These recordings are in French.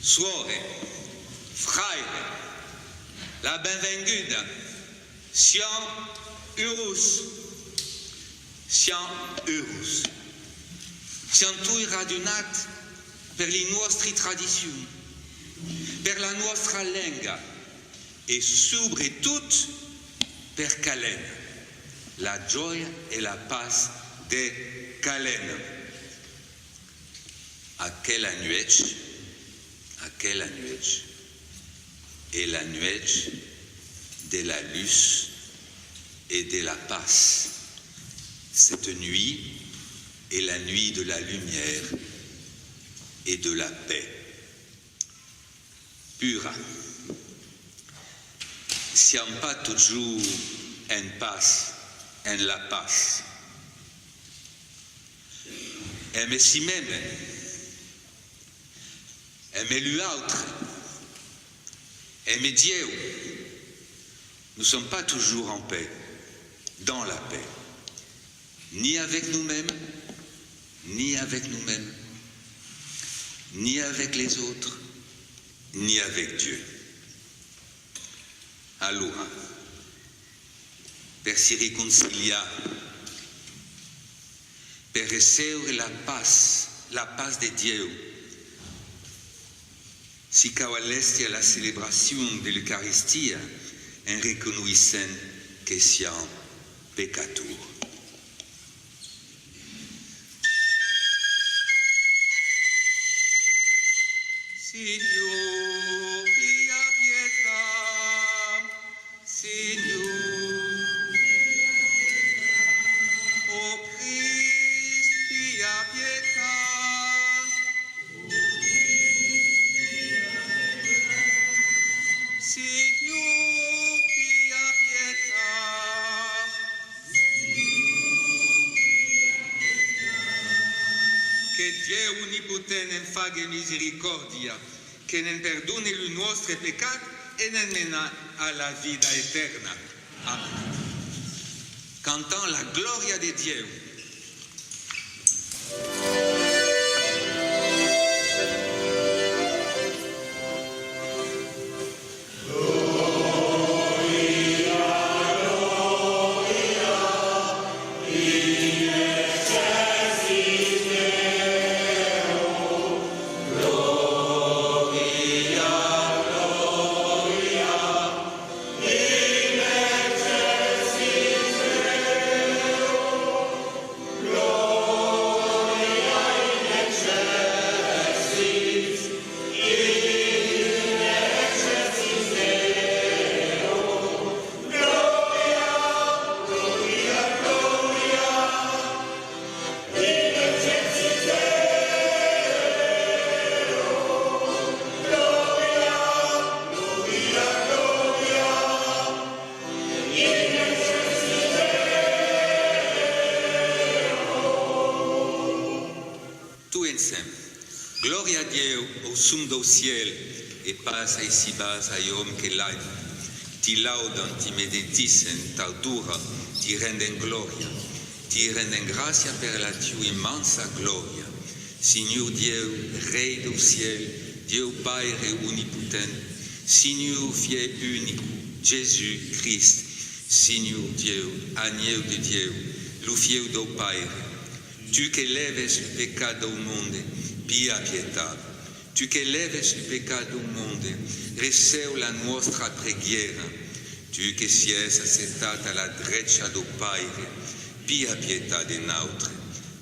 Suore, fraile, la benvenguda, siam eurus, siam tui radunat per le nostre tradizioni, per la nostra lingua e soprattutto per Calen, la gioia e la pace de Calen. Aquella nuit est la nuit de la luce et de la pace. Cette nuit est la nuit de la lumière et de la paix. Pura. Siamo pas toujours en pace, en la pace. Aimer si même, aimer l'autre, aimer Dieu. Nous ne sommes pas toujours en paix, dans la paix, ni avec nous-mêmes, ni avec nous-mêmes, ni avec les autres, ni avec Dieu. Allora, per si riconciliare, per recebre la paz de Dieu, si caualesti la célébration de l'Eucharistie en reconnaissant que siamo peccatori. Signor, pia pietà, Signor, o Christ, pia pietà, Signor, pia pietà, che Dio onnipotente ne faghe misericordia, che ne perdoni i nostri peccati e ne mena alla vita eterna. Amen. Cantant la gloria de Dieu. See sum do ciel e passa ici-bas aiom che l'ai. Ti laudan, ti medetisen, t'audura, ti renden gloria, ti renden gracia per la tua immensa gloria. Signor Dieu, Rei do ciel, Dieu Père unipotent, Signor fiel unico, Jésus-Christ, Signor Dieu, agneau de Dieu, lo fiel do Père, tu che leves il peccato del mondo, pia pietà. Tu che leves il peccato del mondo, receu la nostra preghiera. Tu che sies assetat alla dreccia do Père, pia pietà de notre.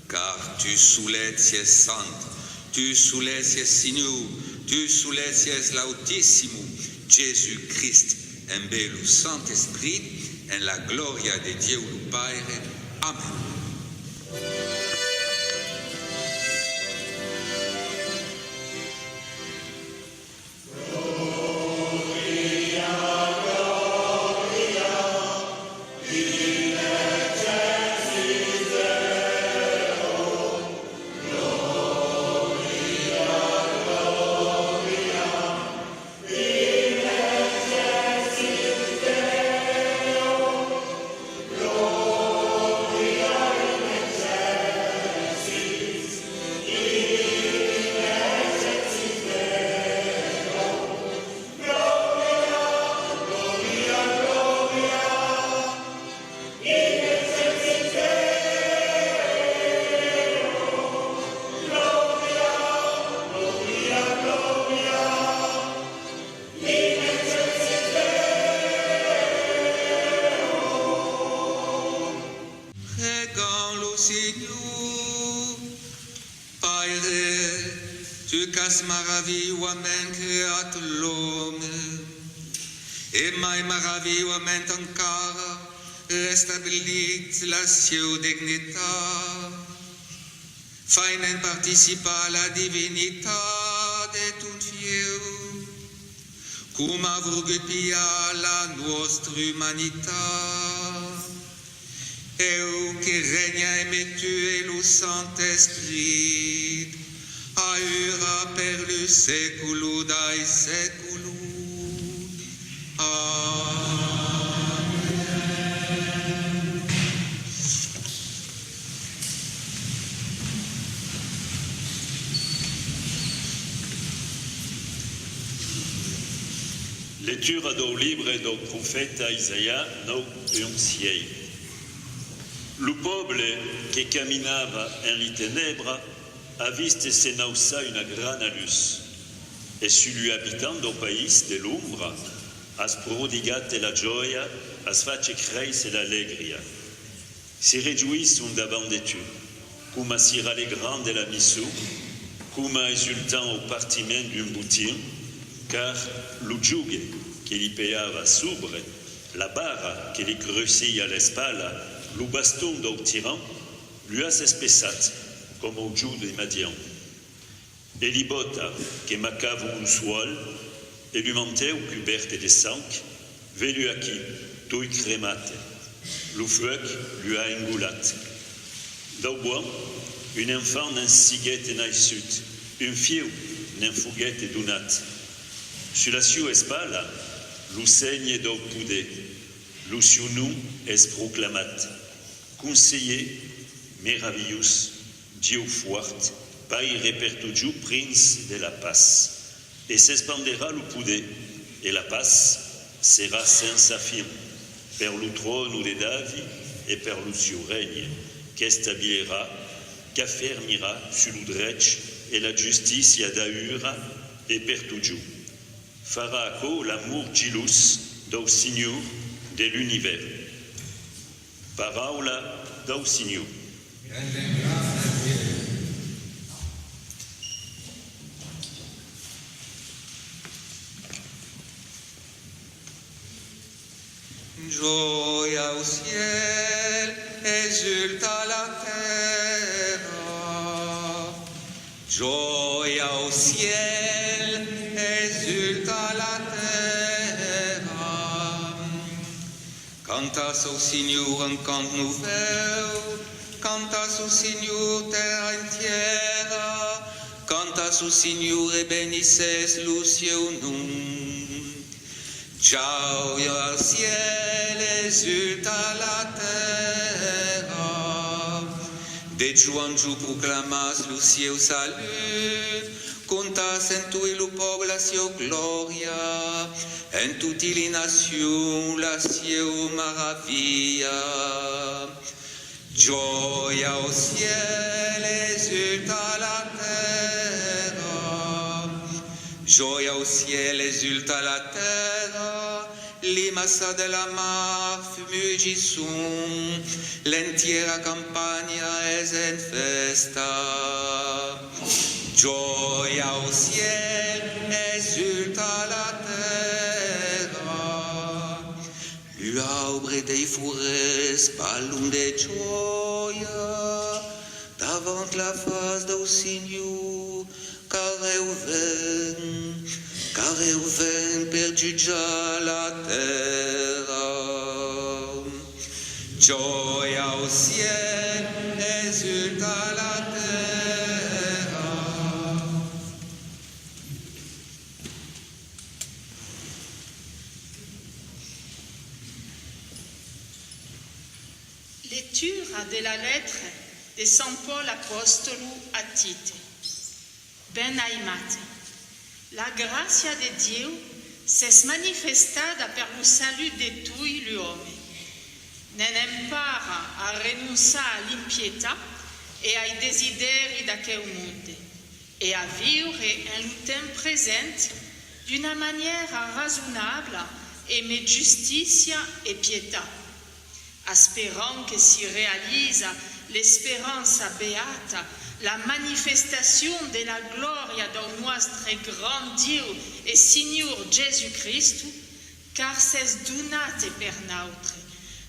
Car tu soulet sies sant, tu soulet sies Signor, tu soulet sies l'Altissimo, Jésus-Christ, en bello Saint-Esprit, en la gloria de Dieu le Père. Amen. Maravilhosamente creato l'uomo e mai maravilhosamente ancora restabilit la sua dignità, fainen participa la divinità de ton figlio, come ha voluto pia la nostra umanità, e che regna e tu e lo Saint-Esprit, aura per le século dai século. Amen. Lectura do livro do profeta Isaia no 11. Le peuple qui caminava en les ténèbres a visto se nausa una grande luz, e sugli abitanti del paese dell'ombra has prodigate la gioia, has face crescere l'allegria. Si réjouissent davant de tu, come si rallegrant de la mission, come esultant au partiment d'un butin, car lo giughe che li peava sobre, la barra che li creusia l'espalla, lo baston del tyran, lui has espessat, come au giù di Madian. E li bota che macava un suol, e lui monteu cuberte de sang, velu aquí, toi cremate. Lo fuoc lui a engulat. Dau bois, un enfant n'en siguette naisut, un fieu n'en fuguette donat. Sur la sua espalla, lo segne del pude, lo seu nom es proclamat. Conseiller meravillus, Dieu fort, Père pertugiu, Prince de la paz. Et s'espandera le poder, et la paz sera sans fin, per le trône de David et per le seu règne, qu'establira, qu'affermira sur le dretch et la justicia d'aura et pertugiu. Farà aco l'amour gilus del Signor de l'univers. Paraula del Signor. Gioia au ciel, exulta la terra. Gioia au ciel, exulta la terra. Cantas au Signor un cant nouvel, cantas au Signor terra entiera, cantas paz o Signore benisses Lucianum. Gioia al cielo esulta la terra, de giù en giù proclamas Lucio salut, contas en tui lu poblacio gloria, en tutti les nations la cielo maravilla. Gioia al cielo esulta la terra, gioia al cielo esulta la terra, les massas de la mar fumugissent, l'entiera campagna es en festa. Gioia al cielo esulta la terra, l'aubre dei forêts ballon de gioia, davant la face del Signor, car eu ven per giugiar la terra. Gioia al cielo esulta la terra. Lettura della lettera di San Paolo Apostolo a Tite. Ben-aimate, la grazia de Dio s'est manifestada per lo salut de tutti gli uomini. Ne impara a rinunciare all'impietà e ai desideri d'aquel mondo e a vivere in lo tempo presente d'una maniera raisonnable e med giustizia e pietà, asperant che si realizza l'espéranza beata, la manifestation de la gloria del nostre grand Dio e Signor Gesù Cristo, car s'es donate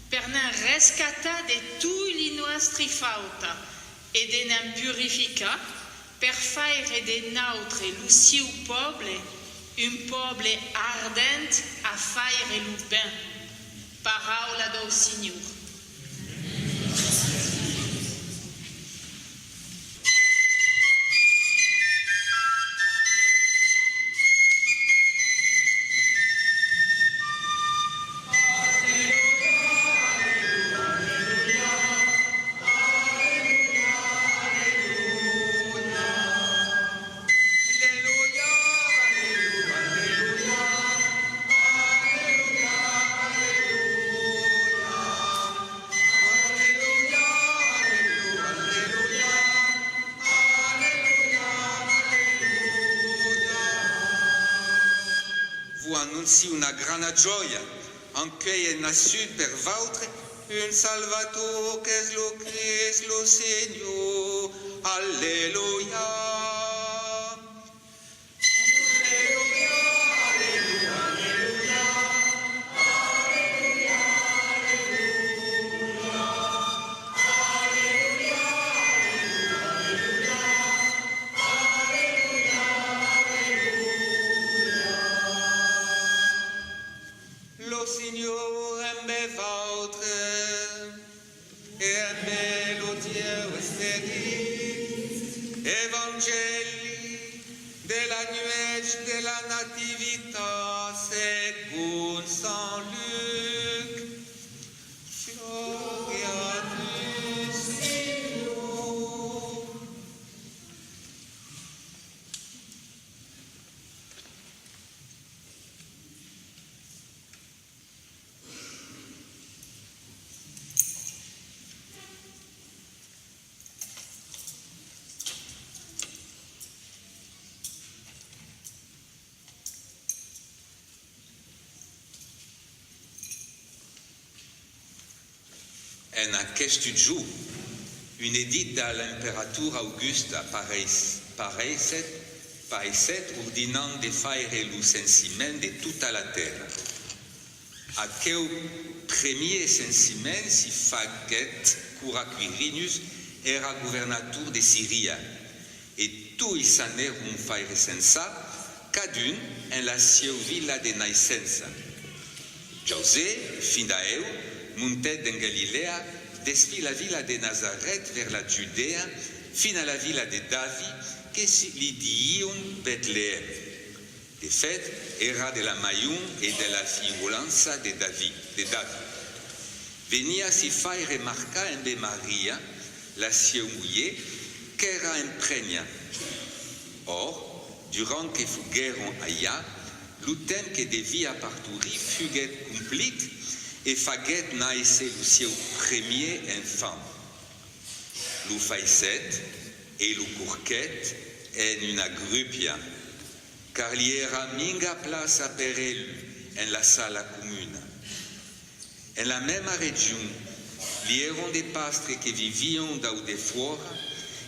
per ne rescattare de tutti i nostri fauti e de ne purificare per fare de notre lo suo popolo, un popolo ardente a fare lo ben. Parola del Signore. Annunci una grande gioia, anche è nasciuto per vostre un Salvatore che è lo Cristo, lo Signore. Alleluia. Evangeli della nuit de la Natività secondo San Luc. Gloria a Dio, Signore. En aquest giorno, un edit de l'Imperator August paraissait ordinant de faire le censiment de toute la terre. Aquel premier censiment si faguet cura Quirinus era governator de Syria, et tous ils anèrent faire censa, cadun en la seva villa de naissença. José, fill d'Eu, montet en Galilea, despi la villa de Nazareth vers la Judea, fin à la villa de David, que li diun Betlehem. De fet, era de la maiun e de la fiulanza de David. Venia si fai remarcar en be Maria, la seu muller, qu'era impregna. Or, durant que fugueron allà, l'utem que devia parturir fuguet complit e faguet naisse lo seu premier enfant. Lo faisset e lo curquet en una grupia, car li era minga plaça per elu en la sala comuna. En la même région, li eron des pastres que viviam dau de fora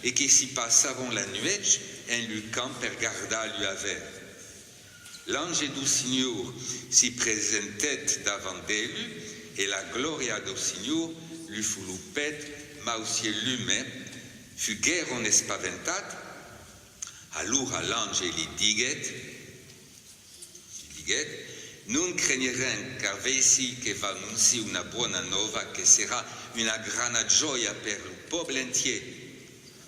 e que si passavam la nuit en lu camp per gardar lu aver. L'ange du Signor si presentet davant d'elu e la gloria do Signor lu fulupet mausie lume, fugueron espaventat. Allora l'ange li diguet, non craigneren, car veici che va annunci una buona nova che sarà una grande gioia per il popolo entier.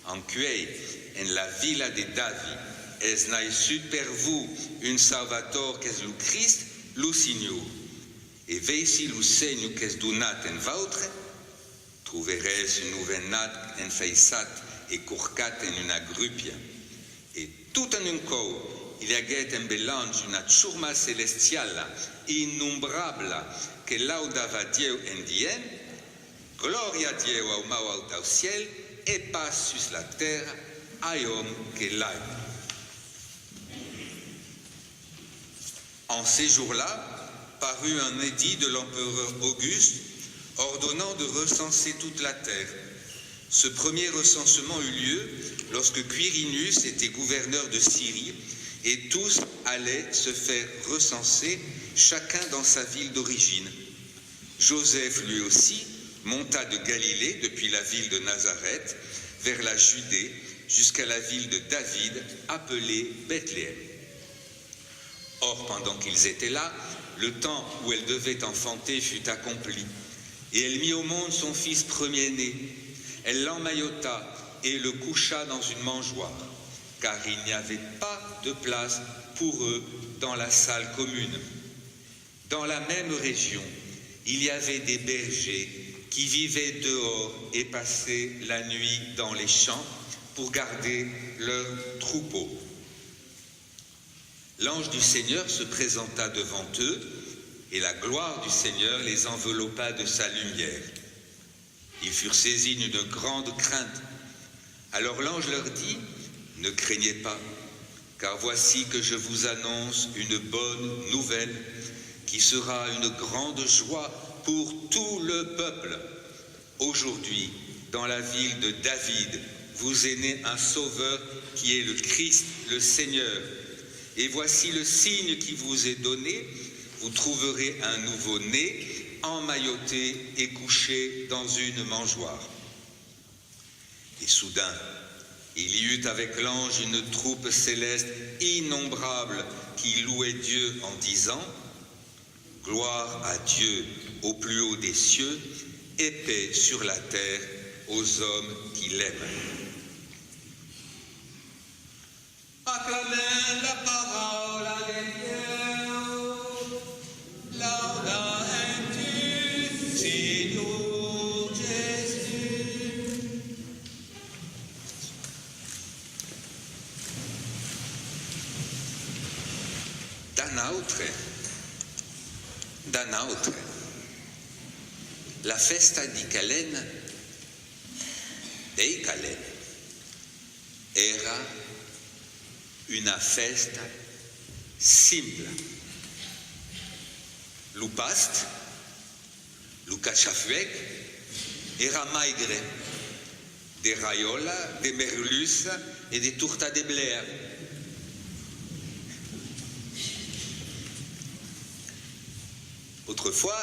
Enquei, en la villa de David, es naiscut per vous un Salvator qu'es le Christ, le Signor. E veici le segno qu'es donat en vautre, trouveres un nouvenat enfeissat e curcat en una grupia. Et tout en un cor, il y a un mélange, une churma célestiale innombrable que laudava Dieu en diem, gloria a Dieu au mau au ciel et paix sur la terre à l'homme que l'aime. En ces jours-là, parut un édit de l'empereur Auguste ordonnant de recenser toute la terre. Ce premier recensement eut lieu lorsque Quirinus était gouverneur de Syrie et tous allaient se faire recenser, chacun dans sa ville d'origine. Joseph, lui aussi, monta de Galilée depuis la ville de Nazareth vers la Judée jusqu'à la ville de David appelée Bethléem. Or, pendant qu'ils étaient là, le temps où elle devait enfanter fut accompli et elle mit au monde son fils premier-né. Elle l'emmaillota et le coucha dans une mangeoire, car il n'y avait pas de place pour eux dans la salle commune. Dans la même région, il y avait des bergers qui vivaient dehors et passaient la nuit dans les champs pour garder leurs troupeaux. L'ange du Seigneur se présenta devant eux, et la gloire du Seigneur les enveloppa de sa lumière. Ils furent saisis d'une grande crainte. Alors l'ange leur dit, « Ne craignez pas, car voici que je vous annonce une bonne nouvelle qui sera une grande joie pour tout le peuple. Aujourd'hui, dans la ville de David, vous est né un sauveur qui est le Christ, le Seigneur. Et voici le signe qui vous est donné, vous trouverez un nouveau-né emmailloté et couché dans une mangeoire. » Et soudain, il y eut avec l'ange une troupe céleste innombrable qui louait Dieu en disant « Gloire à Dieu au plus haut des cieux et paix sur la terre aux hommes qui l'aiment. » Acclamez la parole de Dieu, laudamus Seigneur Jésus. Dall'altre, la festa di Calenne, dei Calenne, era una festa simple. Lo past, lo cachafuec, era maigre, de raiola, de merluza et de tourta de blère. Autrefois,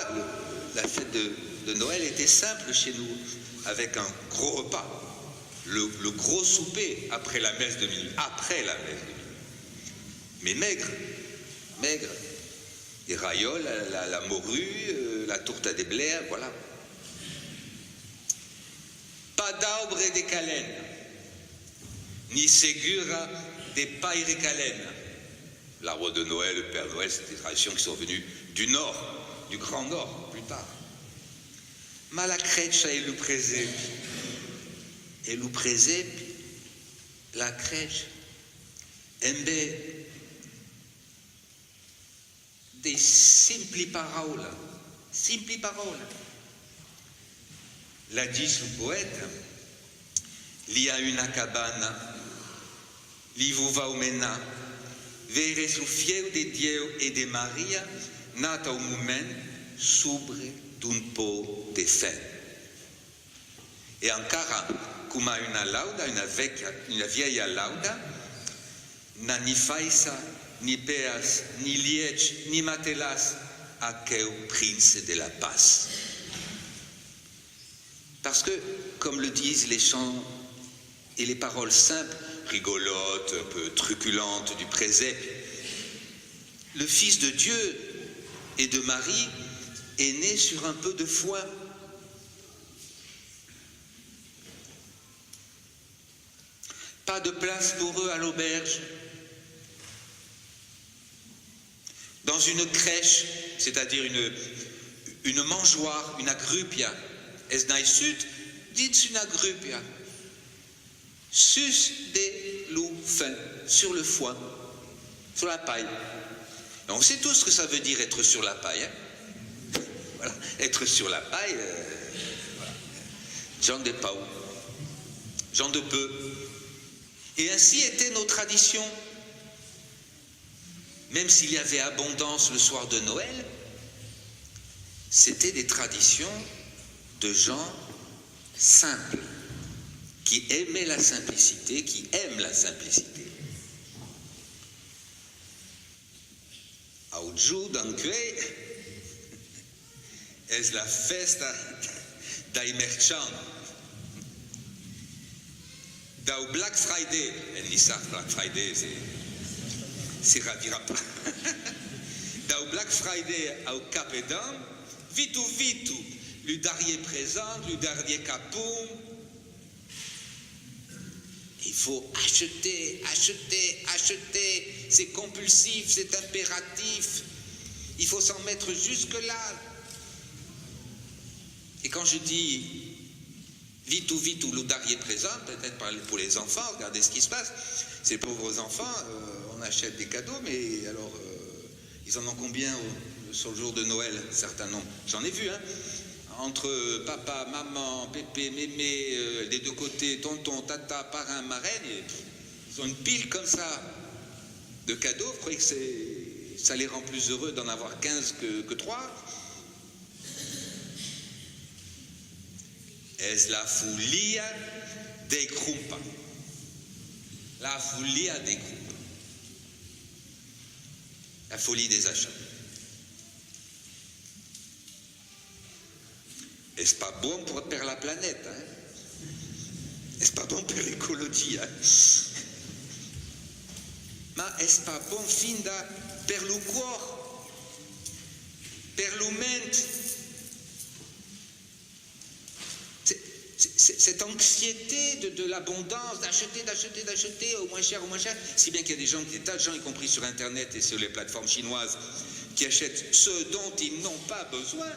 la fête de Noël était simple chez nous, avec un gros repas, le gros souper après la messe de minuit, mais maigre, des raioles, la morue, la tourta de blère, voilà. Pas d'arbre et de calène, ni segura de paire calen. L'arbre de Noël, le Père Noël, c'est des traditions qui sont venues du Nord, du Grand Nord, plus tard. Ma la creccia e lu presepi. E lu presepi, la creccia. Embe dei simpli parola. Simpli parola. La dice il poeta, li ha una cabana, li vu va umena, vere su fieu de Dieu e de Maria, nata un moment sobre d'un po de fe. E ancora, come una lauda, una vieja lauda, na ni faisa, ni peas, ni liege, ni matelas, aqueu prince de la paz. Parce que, comme le disent les chants et les paroles simples, rigolotes, un peu truculentes du présepe, le Fils de Dieu et de Marie est né sur un peu de foi. Pas de place pour eux à l'auberge. Dans une crèche, c'est-à-dire une mangeoire, une agrupia, es naisut dits une agrupia, sus de l'oufin, sur le foin, sur la paille. Et on sait tous ce que ça veut dire être sur la paille. Hein? Voilà. Être sur la paille, voilà. Jean de Pau, Jean de Peu. Et ainsi étaient nos traditions. Même s'il y avait abondance le soir de Noël, c'était des traditions de gens simples, qui aimaient la simplicité, qui aiment la simplicité. Oggi dunque è la festa dai merchants. Dau Black Friday, elle dit ça, Black Friday, c'est ravira pas. Dau Black Friday au Capedam, vitu, le dernier présent, le dernier capon. Il faut acheter, c'est compulsif, c'est impératif. Il faut s'en mettre jusque-là. Et quand je dis vitu, le dernier présent, peut-être pour les enfants, regardez ce qui se passe. Ces pauvres enfants, on achète des cadeaux, mais alors, ils en ont combien sur le jour de Noël? Un certain nombre. J'en ai vu, hein. Entre papa, maman, pépé, mémé, des deux côtés, tonton, tata, parrain, marraine, ils ont une pile comme ça de cadeaux. Vous croyez que ça les rend plus heureux d'en avoir 15 que 3? Es la folia dei crumpa. La folia dei crumpa. La folie des achats. Est-ce pas bon pour la planète, hein? Est-ce pas bon pour l'écologie, hein? Ma est-ce pas bon finda per lo cuore, per lo mente? Cette anxiété de l'abondance, d'acheter au moins cher, si bien qu'il y a des tas de gens, y compris sur Internet et sur les plateformes chinoises, qui achètent ce dont ils n'ont pas besoin.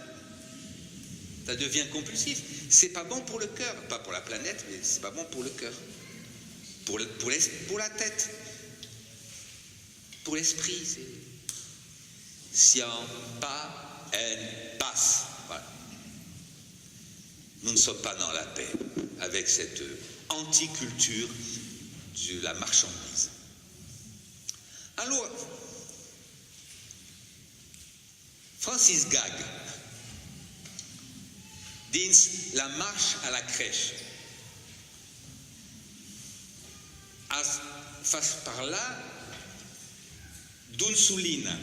Ça devient compulsif. C'est pas bon pour le cœur, pas pour la planète, mais c'est pas bon pour le cœur, pour la tête, pour l'esprit. Siam pas en passe. Voilà. Nous ne sommes pas dans la paix avec cette anticulture de la marchandise. Alors, Francis Gag, dins la marche à la crèche, face par là d'Unsulina,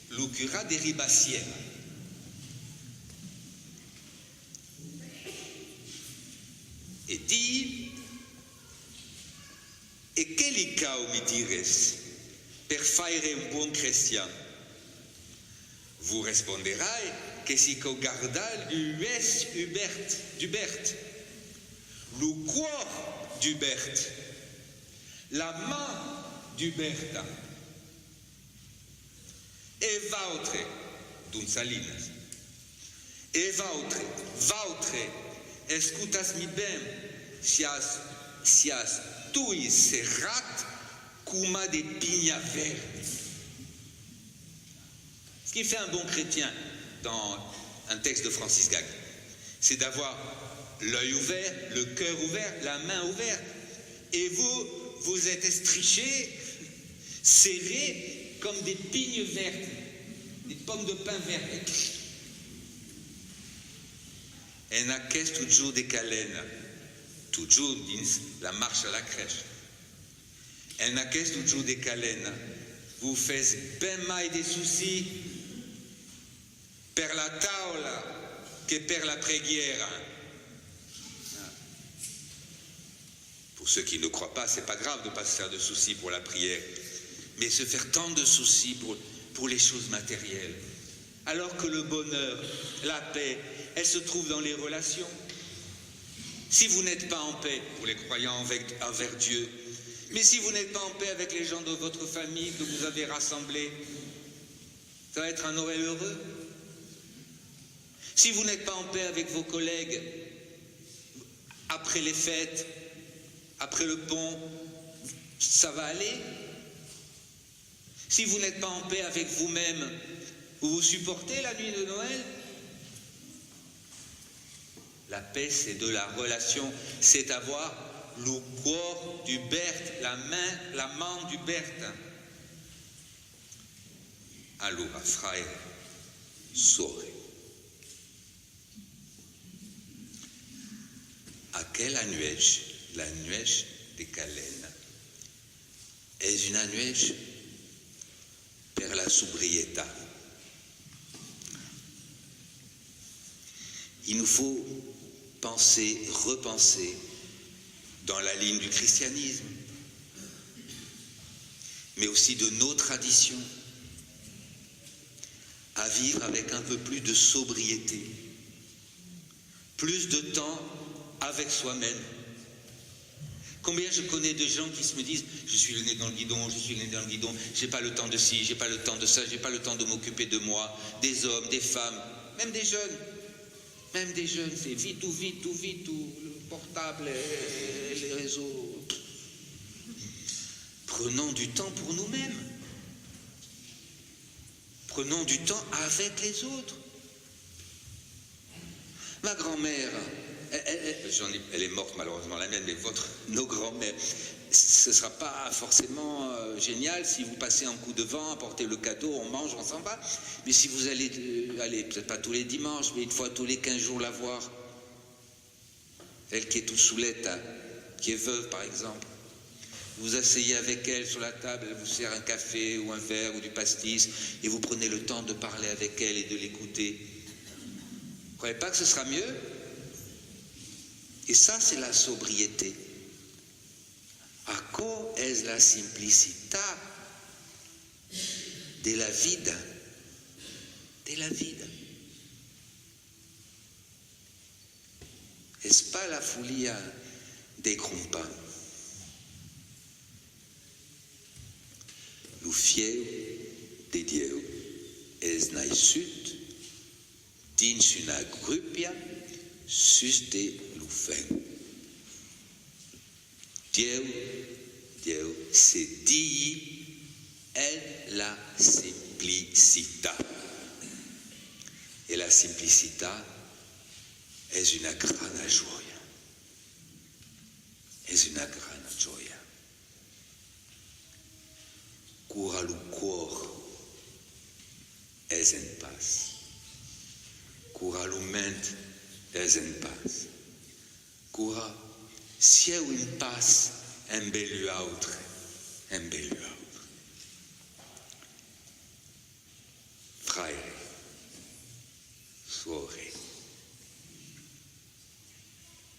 le cura de Ribassière. E di, e che li cau mi dires per fare un buon cristiano? Vous responderai que si co guarda l'US Hubert, le cuore d'Hubert, la main du Berta. E vautre, d'un salinas. E vautre, escutas mi ben, sias tui serrat cuma de pigna verde. Ce qui fait un bon chrétien dans un texte de Francis Gag, c'est d'avoir l'œil ouvert, le cœur ouvert, la main ouverte. Et vous êtes estrichés, serrés comme des pignes vertes, des pommes de pin vertes. En aquest toujours de calena, toujours dins la marche à la crèche. En aquest toujours de calena, vous faites ben mai de soucis per la taula que per la preghiera. Pour ceux qui ne croient pas, c'est pas grave de ne pas se faire de soucis pour la prière, mais se faire tant de soucis pour les choses matérielles. Alors que le bonheur, la paix, elle se trouve dans les relations. Si vous n'êtes pas en paix, pour les croyants envers Dieu, mais si vous n'êtes pas en paix avec les gens de votre famille que vous avez rassemblés, ça va être un Noël heureux. Si vous n'êtes pas en paix avec vos collègues, après les fêtes, après le pont, ça va aller. Si vous n'êtes pas en paix avec vous-même, vous vous supportez la nuit de Noël? La paix, c'est de la relation, c'est avoir le corps du Berthe, la main du Berthe. Allora, frère, sorre. Aquella nuege, la nuege de Calena, est une nuege per la sobriété. Il nous faut penser, repenser dans la ligne du christianisme, mais aussi de nos traditions, à vivre avec un peu plus de sobriété, plus de temps avec soi-même. Combien je connais de gens qui se me disent « Je suis le nez dans le guidon, j'ai pas le temps de ci, j'ai pas le temps de ça, j'ai pas le temps de m'occuper de moi, des hommes, des femmes, même des jeunes. Même des jeunes, c'est vite, le portable, les réseaux. » Prenons du temps pour nous-mêmes. Prenons du temps avec les autres. Ma grand-mère, elle est morte malheureusement, la mienne, mais nos grands-mères, ce ne sera pas forcément génial si vous passez un coup de vent, apportez le cadeau, on mange, on s'en va. Mais si vous allez peut-être pas tous les dimanches, mais une fois tous les 15 jours la voir, elle qui est toute soulette, hein, qui est veuve par exemple, vous asseyez avec elle sur la table, elle vous sert un café ou un verre ou du pastis, et vous prenez le temps de parler avec elle et de l'écouter. Vous ne croyez pas que ce sera mieux? Et ça, c'est la sobriété. Acco es la simplicità della vida. Della vida. Es pas la folia dei crumpans. Lo fieu de Dieu es naiscut dins una grupia sus de l'ufeng. Dieu se dit est la simplicità. Et la simplicità est una grande gioia. È una grande gioia. Cura lo cuore es en paz. Cura lo mente es en paz. Cura si è in paz en bellu autre, en bellu autre. Frère, suore,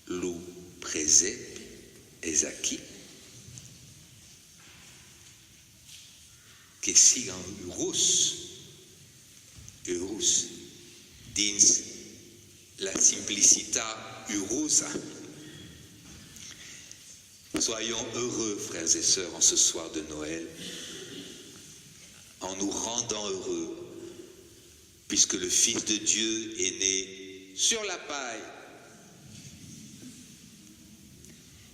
lo presepe es aquí. Que sigan heureux dins la simplicità heurosa. Soyons heureux, frères et sœurs, en ce soir de Noël, en nous rendant heureux, puisque le Fils de Dieu est né sur la paille,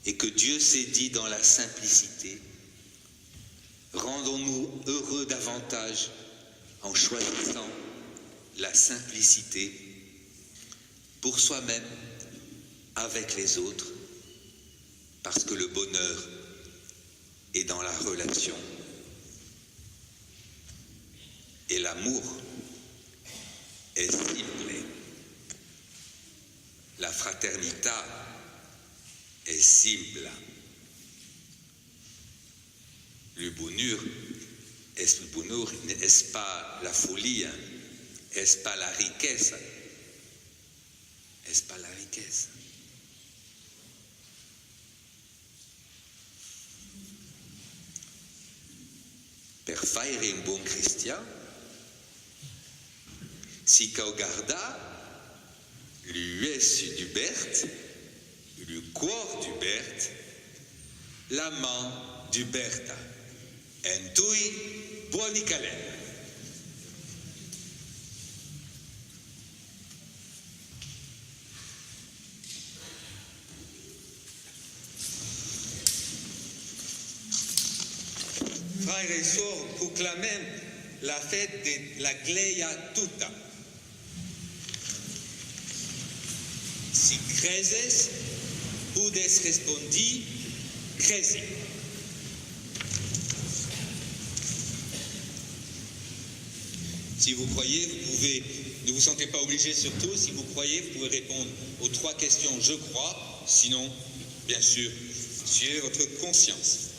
et que Dieu s'est dit dans la simplicité. Rendons-nous heureux davantage en choisissant la simplicité pour soi-même, avec les autres, parce que le bonheur est dans la relation et l'amour est simple. La fraternité est simple. Le bonheur n'est-ce pas la folie, est-ce pas la richesse, est-ce pas la richesse. Per fare un buon cristiano si cal guarda l'ues du Bert, le cuore du Bert, la main du Berta. En tui buoni calè. Frères et sœurs, proclamem la fête de la Gleia tutta. Si creses, pudes respondi, cresi. Si vous croyez, vous pouvez, ne vous sentez pas obligé surtout, si vous croyez, vous pouvez répondre aux 3 questions « je crois », sinon, bien sûr, suivez votre conscience.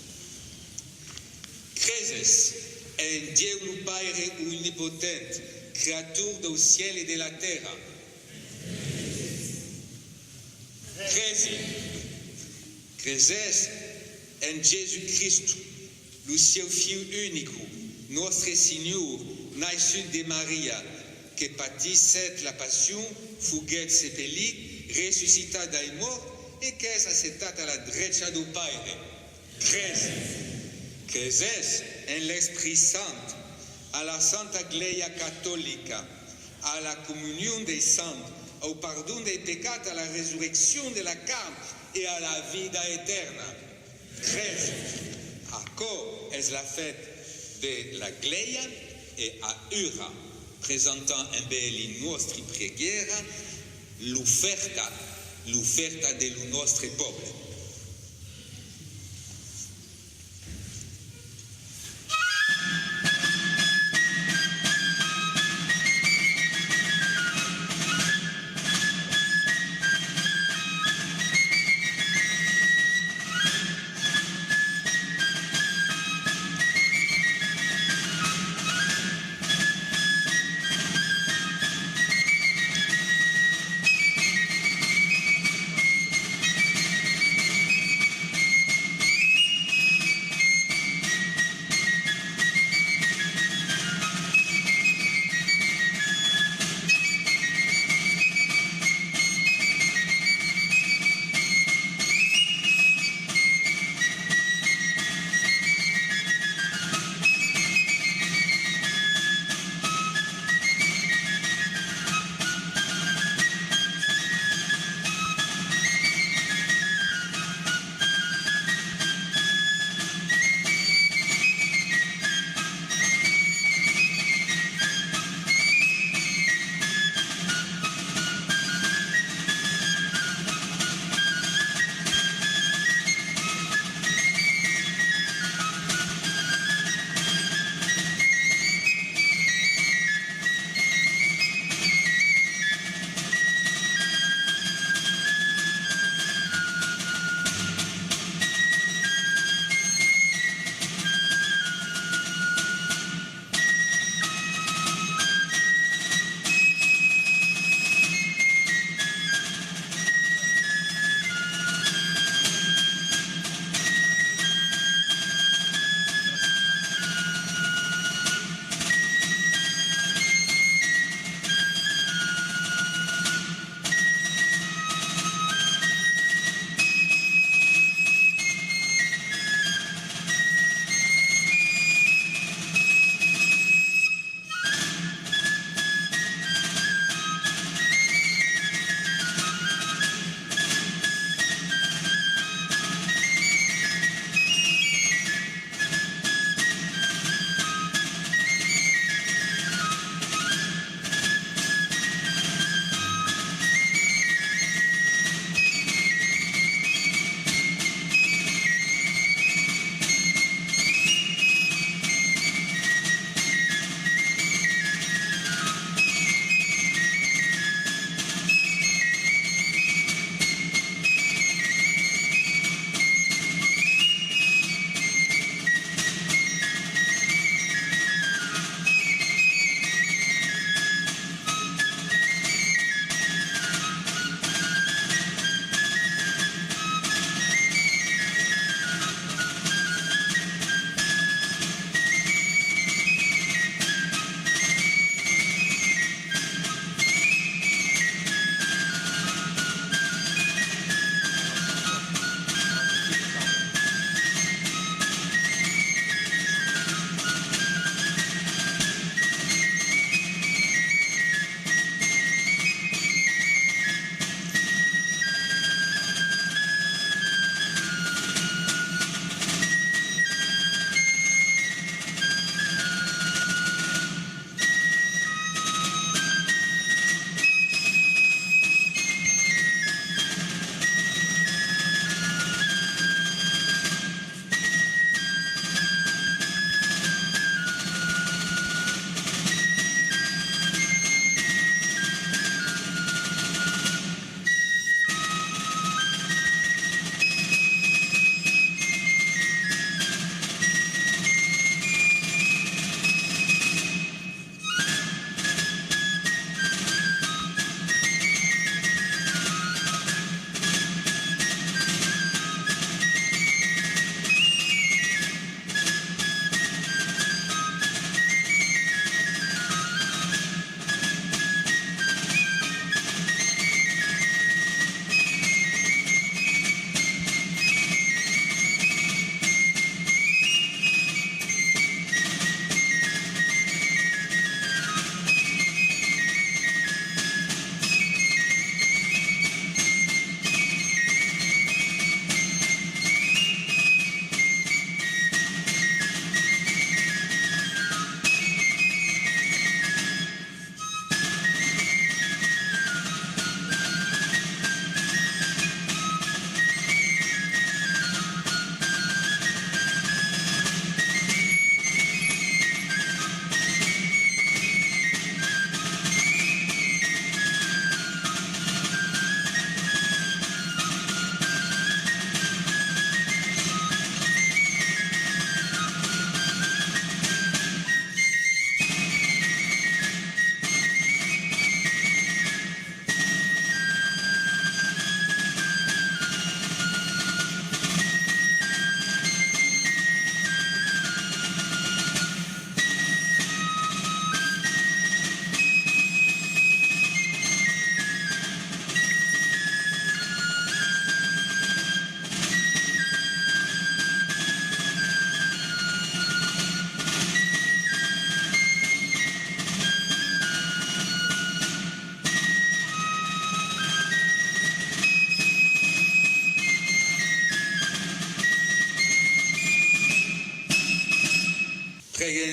Creses en Dieu le Padre omnipotente, créature du ciel et de la terre. Creses en Jésus-Christ, le seu Fiu unico, notre Seigneur, nascido de Maria, que pâtissait la passion, fuguet sepelic, ressuscita dai morti, e che è setat alla derecha do Padre. Creses en l'Esprit Saint, à la Santa Gleia cattolica, à la communion des saints, au pardon des péchats, à la résurrection de la carne et à la vida eterna. Acco est la fête de la Gleia e a Ura, presentant en belli nostri preghiera l'ufferta del nostro popolo.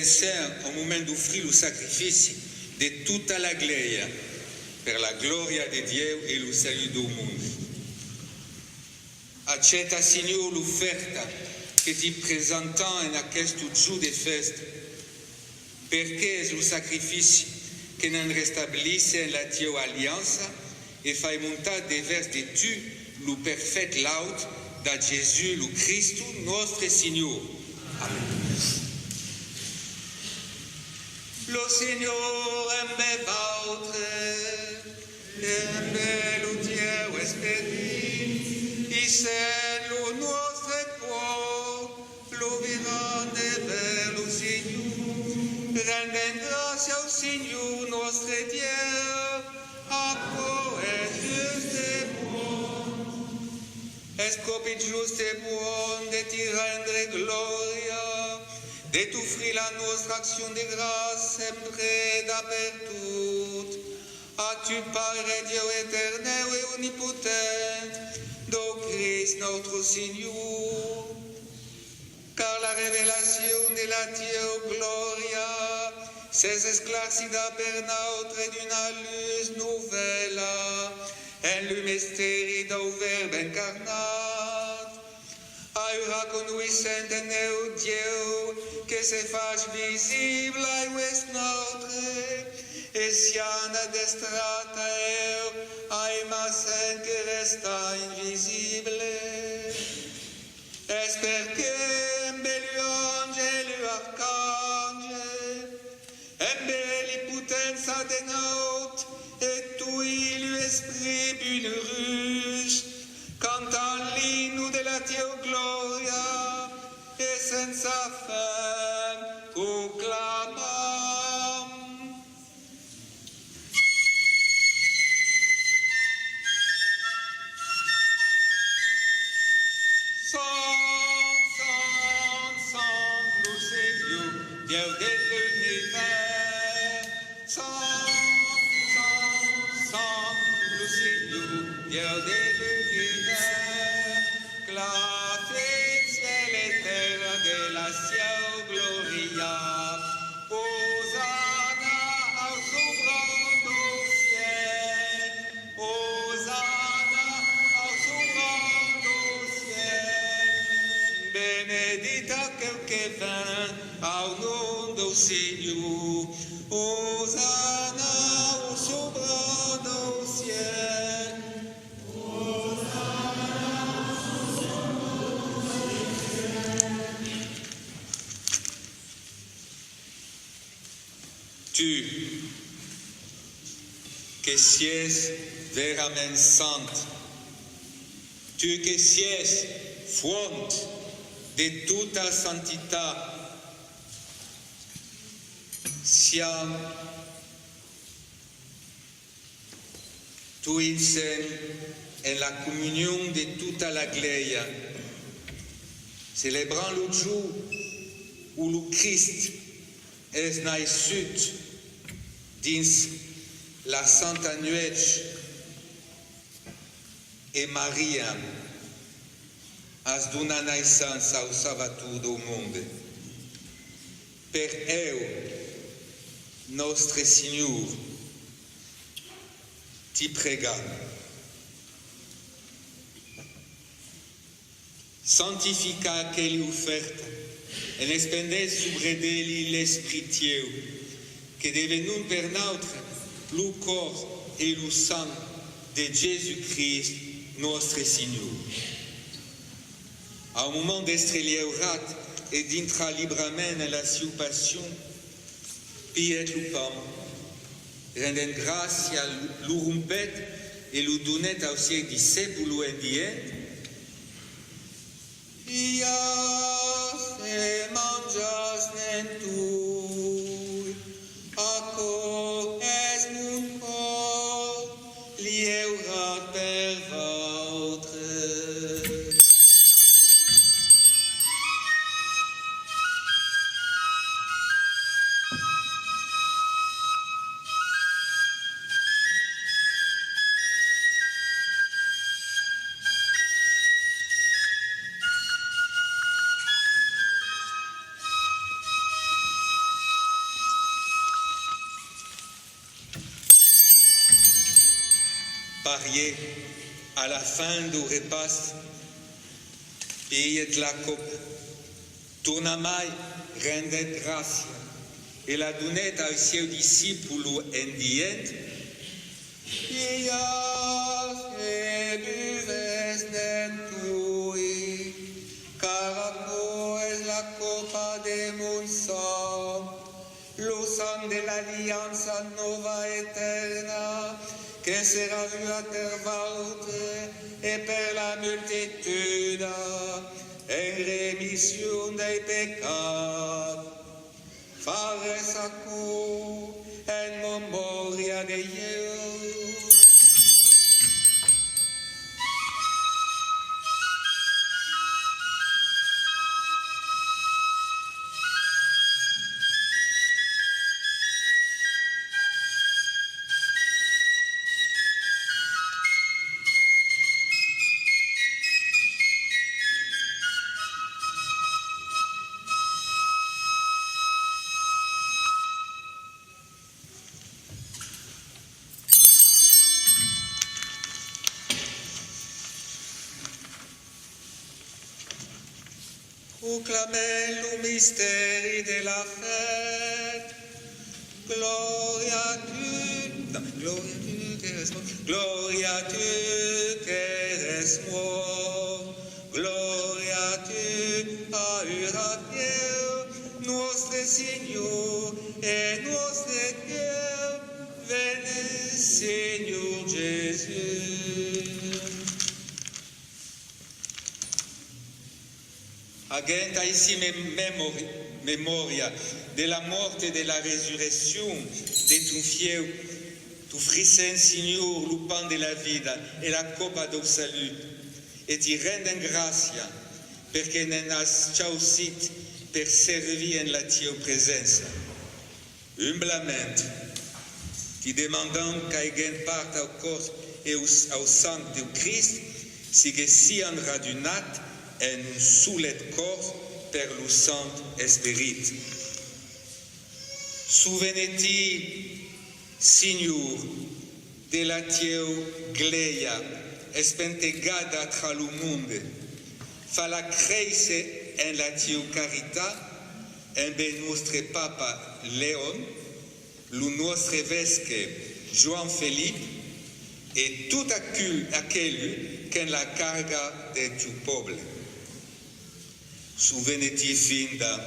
saint au moment d'offrir le sacrifice de toute la gloire, per la gloria de Dio e lo salut del mondo. Accetta, Signore, l'offerta che ti presentiamo in questo giorno di festa, perché è il sacrificio che non restabilisce la tua alleanza e fai montare de vers de tu lo perfetto laud da Gesù, lo Cristo, nostro Signore. Amen. Lo Signore aime votre, aime lo Dio esprit, il c'est lo nostro cuore, lo virande vers lo Signore, rendem grâce au Signore nostro Dio, acco è giusto e buon, es proprio giusto e buon de ti rendre gloria, de t'offrir la nostra action de grâce sempre dappertutto. A tu Padre Dio éternel et omnipotent, do Christ notre Seigneur. Car la révélation de la tua gloria s'est esclarecida per notre d'una luz novella, en le mystère du Verbe incarnat. Aura connuissent en eu Dieu, que se fasse visible a est notre, et siana destrata eu, a imagen que resta invisible. Es perché belli angeli arcangeli, e belli potenza de notte, et tu l'esprit une ruche, cantant l'inno de la tua gloria, e senza fin proclamam. Dieu de l'univers, Saint, le Seigneur, Dieu de l'univers, que la ciel et terre de la sia gloria, Hosanna au souverain du ciel, Hosanna au souverain du ciel, benedita quel que vient, au nom du Seigneur, Hosanna au souverain du ciel. Hosanna au souverain du ciel. Tu, que sies veramente sainte, tu que sies fonte de toute santità, siamo tu insieme en la comunione de tutta la gloria, célébrant le jour où le Christ est naiscut dins la Santa Nuit et Maria as dona naissance ao Salvador do mundo. Per eu, nostre Signore, ti pregam. Santifica aquelle offerte et n'espendez sobre d'elle l'Esprit Teu, que devenum per notre le corps et le sang de Jésus-Christ, notre Seigneur. Au moment d'être lieurat et d'entrer librement à la passion, pied le pain, rendant grâce à l'urumpet et le donnet au ciel disciples indien. Ias et manjas nentu, acco es mun cor, lieurat per votre. parier à la fin du repas, piet la copa, tornamai rendet gracia, e la donet al seu discípulo en dient, Pias e buves dentui, car aquo es la copa de mon sang, lo sang de la alianza nova eterna, que sera vua per volte e per la multitude, en remission dei peccati. Fares aquo en memoria de Dieu. Proclamez le mystère de la fête. Gloria a tu, non, gloria a tu que eres mort. Gloria a tu, ahora Dieu, notre Seigneur et notre Dieu. Venez, Seigneur Jésus. Agenta ici memoria de la mort et de la résurrection de ton fieu, tu frisen Signor le pain de la vida e la copa del salut, e ti renden gracia perché ne has chausit per servir en la tua presenza. Humblamente, ti demandam qu'aiguen part au corps et au sang de Christ, si que sian radunat en un soulet corps per le Saint-Esprit. Souvenez-ti, Signor, de la tua gleia, spentegada tra lo monde, falla creise en la tua carità, en ben nostre Papa Leon, lo nostre vesque Joan Philippe, e tout aquel qu'en la carga de tu peuple. Souvenez-ti, finda,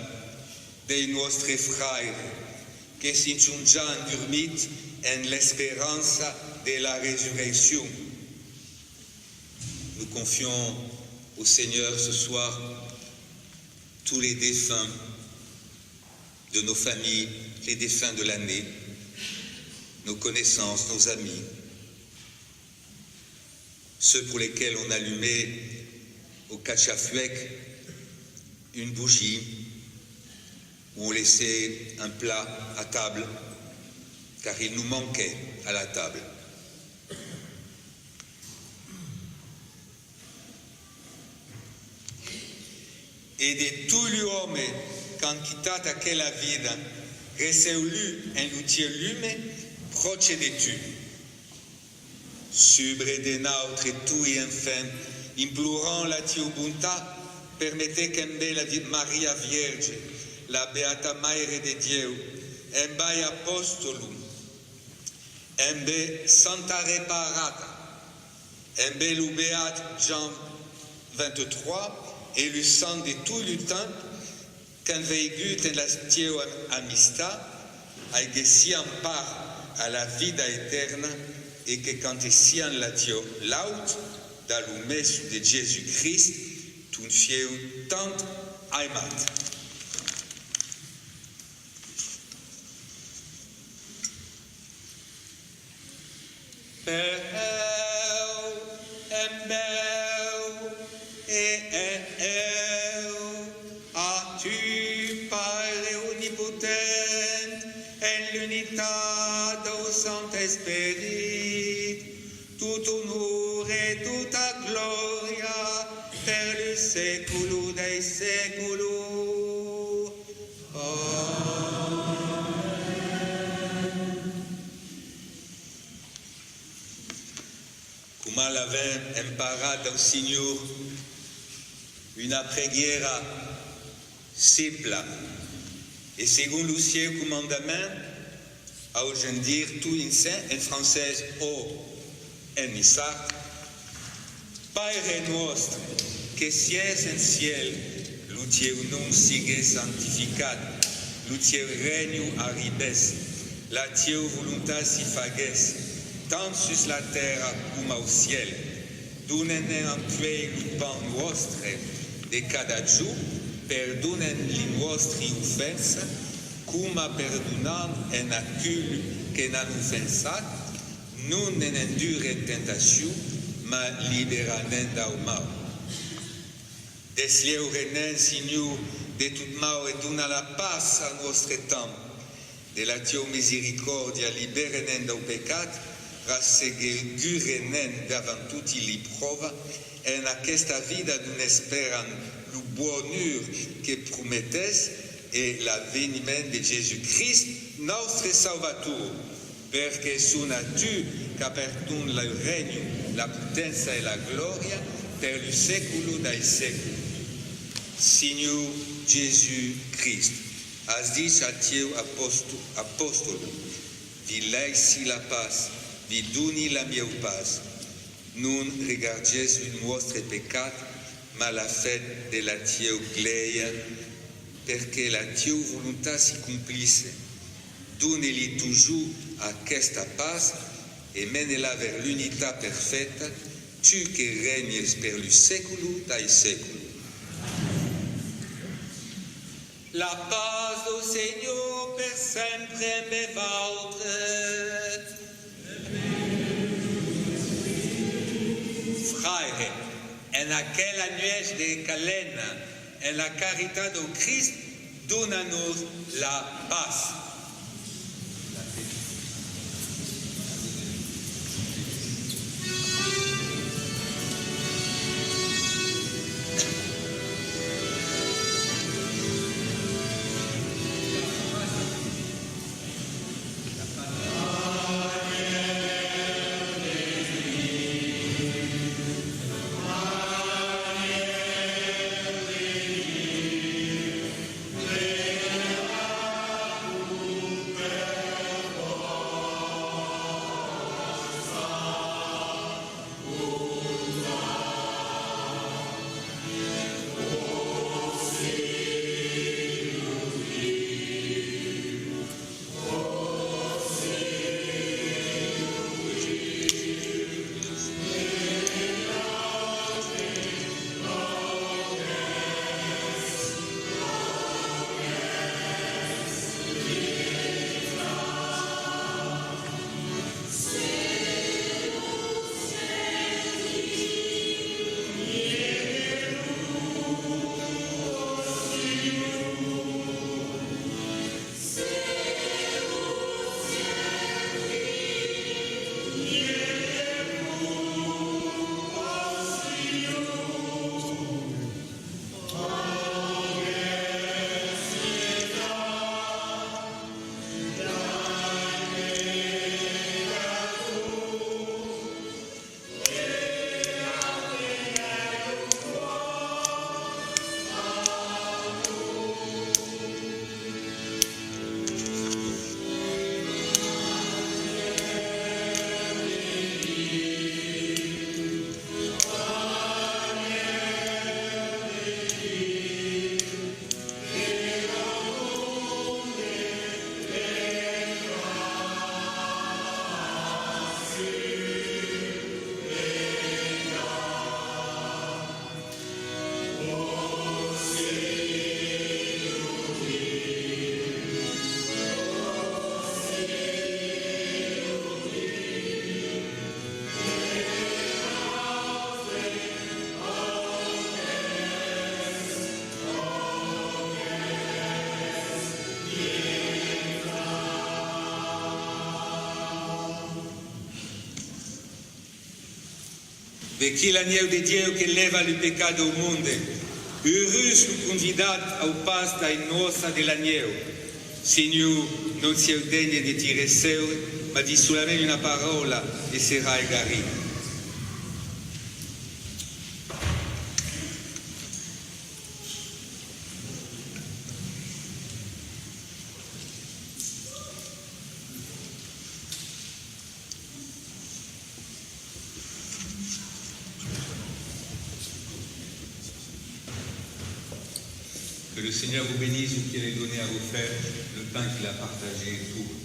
dei nostri frères, que s'inchungian dormit en l'espérance de la résurrection. Nous confions au Seigneur ce soir tous les défunts de nos familles, les défunts de l'année, nos connaissances, nos amis, ceux pour lesquels on allumait au Cachafuec une bougie, où on laissait un plat à table, car il nous manquait à la table. Et de tous les hommes qu'han quittat aquella vida, reseulu en l'outil lume, proche de tu. Subre de notre tu et enfin, implorant la tua bontà, permettez qu'embe la Maria Vierge, la Beata Maire de Dieu, embe apostolum, embe Santa Reparata, embe le Beat Jean 23, et le sang de tout le temps, qu'en veigut en la tua amistad, aige sian part à la vida eterna, et que quand sian la tua laut, dans le messe de Jésus-Christ, ton fieu tant aimat. Per eu, en meu, et en eu, as-tu Père omnipotent, en l'unité du Saint-Esprit, tout honneur et toute gloria per le século dei séculos. Amen. l'avem emparat del Signor una preghiera simple et según le ciel commandement à aujourd'hui tout en français ou en missa. Père nostre, que sies en ciel, le teu nom sigue sanctificat, le teu regne arribes, la tua volontat si fagues, tant sur la terre comme au ciel. Donnez-nous actuel le pain nostre de cada jour, perdonnez les nostres offenses, comme perdonnant en aquel que nous offensat, non en endure tentation, mais libérez-nous du mal. Deslieu renen, Seigneur, de tout mal et donne la paix à notre temps. De la tua miséricordia libérez-nous du pécat, rassegurez-nous davant toutes les preuves, et en aquesta vida nous espérons le bonheur que promettez et l'avènement de Jésus-Christ, notre Salvateur, perché son tu che perdon le regno, la potenza e la gloria per il secolo dei secoli. Signor Jésus-Christ, has dit a teu apostolo, vi laissi la paz, vi doni la mia paz. Non regardeis il vostre peccat, ma la fête de la tua gloria, perché la tua volontà si complisse. Donnez-lui toujours aquesta paz et menez-la vers l'unité parfaite, tu qui règnes per le secolo dai secoli. La paz du Seigneur per sempre me vôtre. Frères, en aquella nuit de calena, en la carità de Christ, donne-nous la paz. V'chi l'agneau de Dieu che leva il peccato del mondo. Heureux le candidat au pas dai nossa dell'agneo. Signor, non siamo degni di ti ricevere, ma di solamente una parola e sarai guarito. Que le Seigneur vous bénisse, vous qui avez donné à vos frères le pain qu'il a partagé et tout.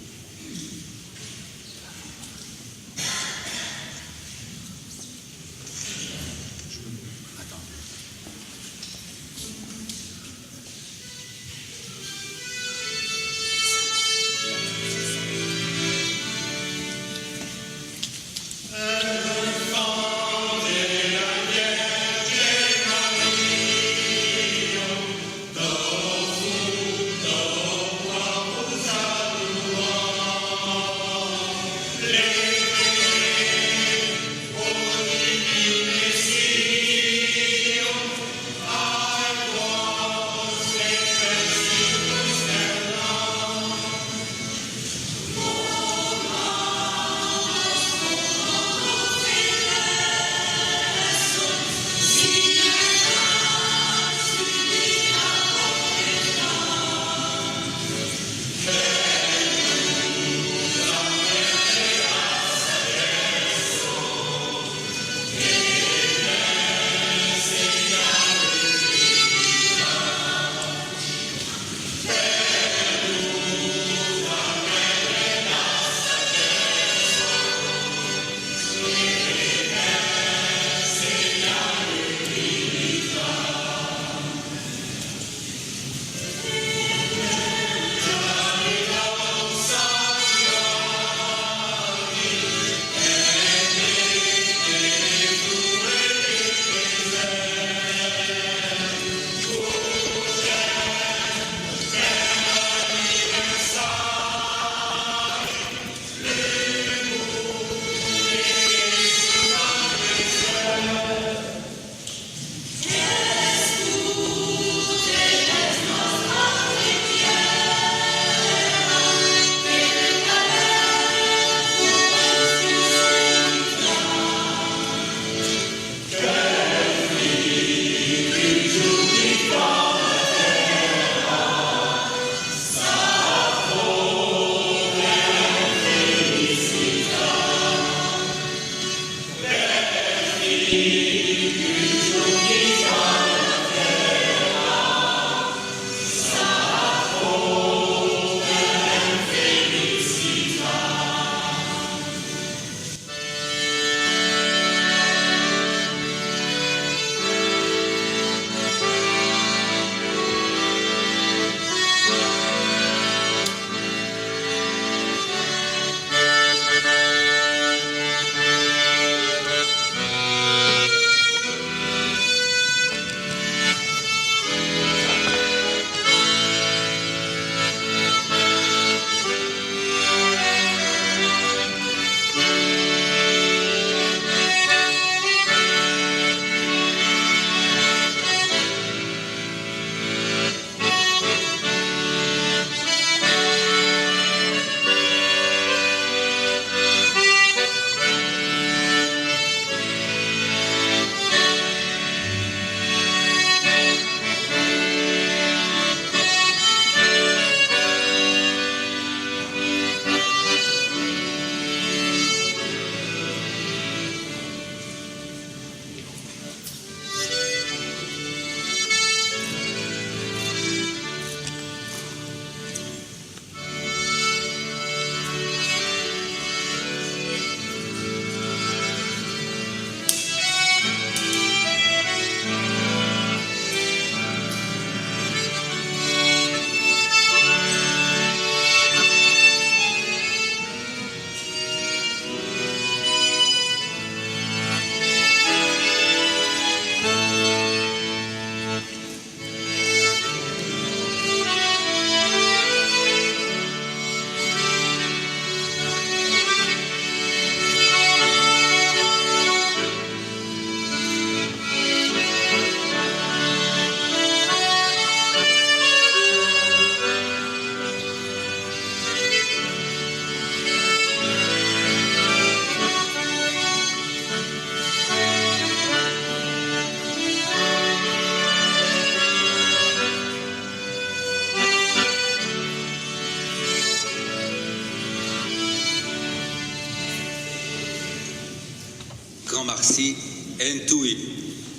Grand merci, en tui.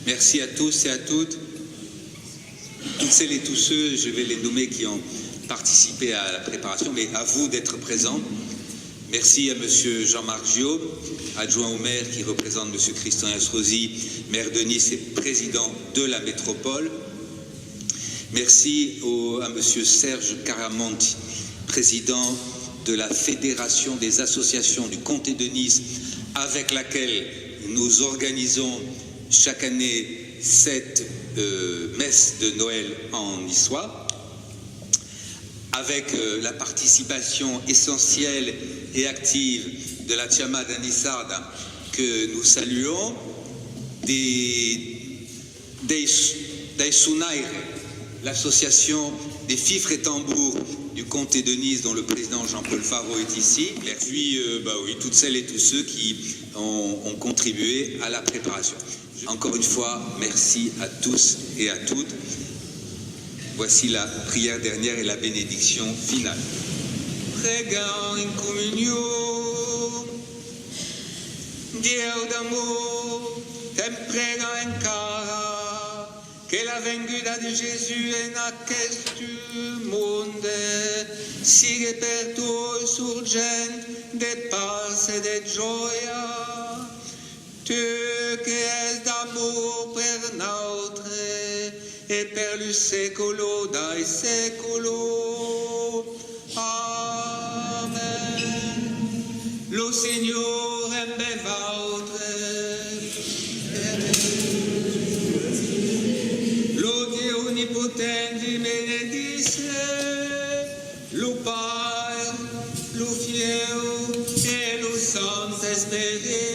Merci à tous et à toutes. toutes celles et tous ceux, je vais les nommer, qui ont participé à la préparation, mais à vous d'être présents. Merci à M. Jean-Marc Giob, adjoint au maire qui représente M. Christian Estrosi, maire de Nice et président de la métropole. Merci à M. Serge Caramonti, président de la Fédération des associations du comté de Nice, avec laquelle nous organisons chaque année cette messe de Noël en niçois, avec la participation essentielle et active de la Chiamada Nissarda que nous saluons, des Sunaire, l'association des fifres et tambours du comté de Nice, dont le président Jean-Paul Faro est ici, et puis toutes celles et tous ceux qui ont contribué à la préparation. Encore une fois, merci à tous et à toutes. Voici la prière dernière et la bénédiction finale. Pregam in communion, Dieu d'amour, tem pregam encara, que la venguda de Jésus en aquest monde sigue per tu surgent de paz et de joia. Tu que es d'amour per notre et per le secolo dai secolo. Amen. Lo Signore è votre. Lo Dio onnipotente benedice, lo Père, lo Figlio e lo Santo Spirito.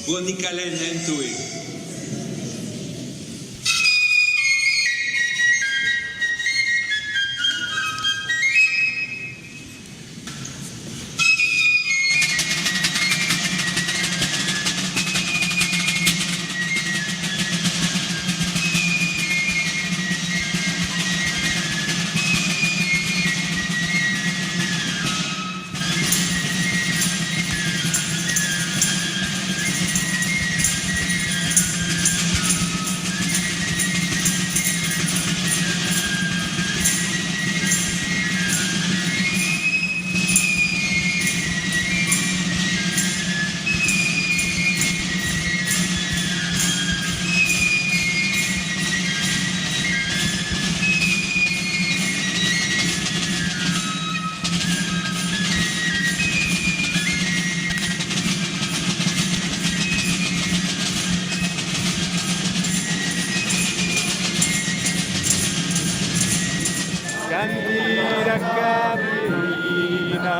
Buoni calenda in tui. Candida camerina